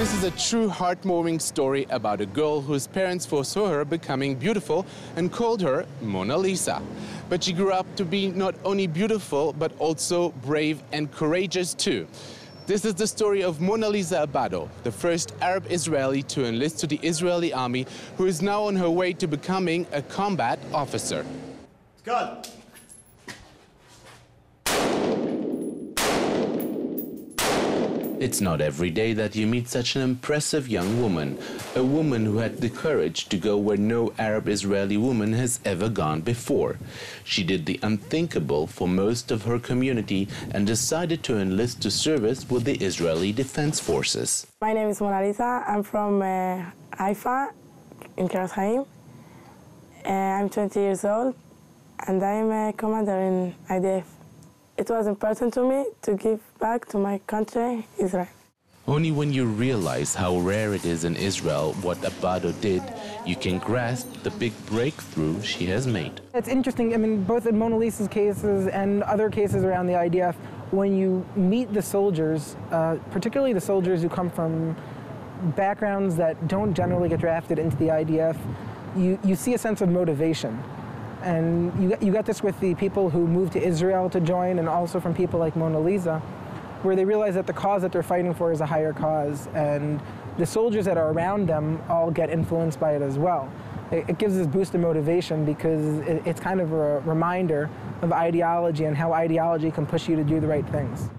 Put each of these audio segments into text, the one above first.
This is a true heartwarming story about a girl whose parents foresaw her becoming beautiful and called her Mona Lisa. But she grew up to be not only beautiful, but also brave and courageous too. This is the story of Mona Lisa Abado, the first Arab Israeli to enlist to the Israeli army, who is now on her way to becoming a combat officer. Scott. It's not every day that you meet such an impressive young woman, a woman who had the courage to go where no Arab Israeli woman has ever gone before. She did the unthinkable for most of her community and decided to enlist to service with the Israeli Defense Forces. My name is Mona Lisa. I'm from Haifa in Kiryat Chaim. I'm 20 years old and I'm a commander in IDF. It was important to me to give back to my country, Israel. Only when you realize how rare it is in Israel what Abado did, you can grasp the big breakthrough she has made. It's interesting, I mean, both in Mona Lisa's cases and other cases around the IDF, when you meet the soldiers, particularly the soldiers who come from backgrounds that don't generally get drafted into the IDF, you see a sense of motivation. And you got this with the people who moved to Israel to join, and also from people like Mona Lisa, where they realize that the cause that they're fighting for is a higher cause, and the soldiers that are around them all get influenced by it as well. It gives this boost of motivation because it's kind of a reminder of ideology and how ideology can push you to do the right things.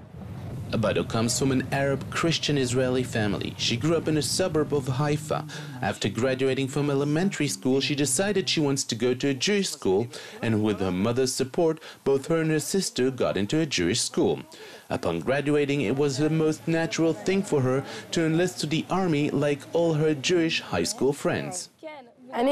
Abado comes from an Arab Christian Israeli family. She grew up in a suburb of Haifa. After graduating from elementary school, she decided she wants to go to a Jewish school, and with her mother's support, both her and her sister got into a Jewish school. Upon graduating, it was the most natural thing for her to enlist to the army like all her Jewish high school friends. When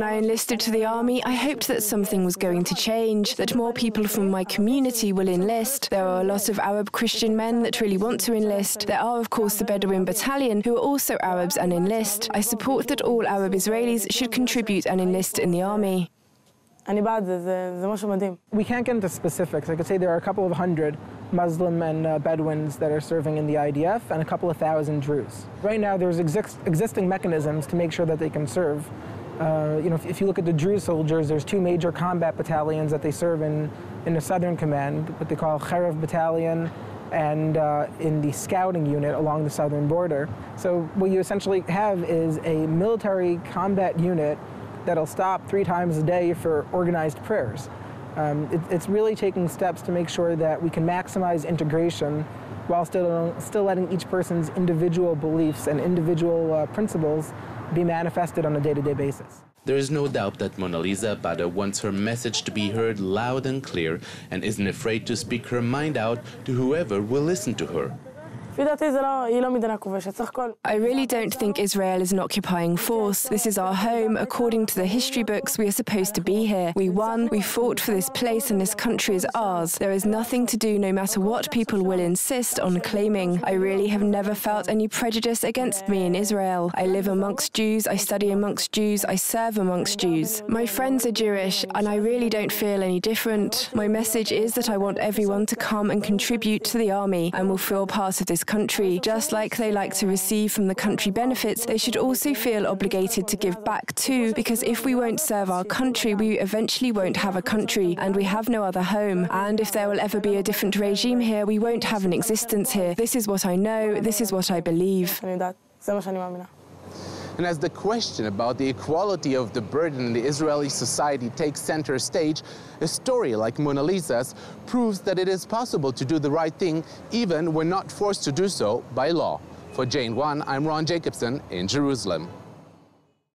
I enlisted to the army, I hoped that something was going to change, that more people from my community will enlist. There are a lot of Arab Christian men that really want to enlist. There are, of course, the Bedouin Battalion, who are also Arabs and enlist. I support that all Arab Israelis should contribute and enlist in the army. We can't get into specifics. I could say there are a couple of hundred Muslim and Bedouins that are serving in the IDF and a couple of thousand Druze. Right now there's existing mechanisms to make sure that they can serve. If you look at the Druze soldiers, there's two major combat battalions that they serve in the Southern Command, what they call Cherev Battalion, and in the scouting unit along the southern border. So what you essentially have is a military combat unit that'll stop 3 times a day for organized prayers. It's really taking steps to make sure that we can maximize integration while still letting each person's individual beliefs and individual principles be manifested on a day-to-day basis. There is no doubt that Mona Lisa Abado wants her message to be heard loud and clear and isn't afraid to speak her mind out to whoever will listen to her. I really don't think Israel is an occupying force. This is our home. According to the history books, we are supposed to be here. We won, we fought for this place, and this country is ours. There is nothing to do no matter what people will insist on claiming. I really have never felt any prejudice against me in Israel. I live amongst Jews, I study amongst Jews, I serve amongst Jews. My friends are Jewish, and I really don't feel any different. My message is that I want everyone to come and contribute to the army and will feel part of this country. Just like they like to receive from the country benefits, they should also feel obligated to give back too, because if we won't serve our country, we eventually won't have a country, and we have no other home. And if there will ever be a different regime here, we won't have an existence here. This is what I know, this is what I believe. And as the question about the equality of the burden in the Israeli society takes center stage, a story like Mona Lisa's proves that it is possible to do the right thing even when not forced to do so by law. For Jane 1, I'm Ron Jacobson in Jerusalem.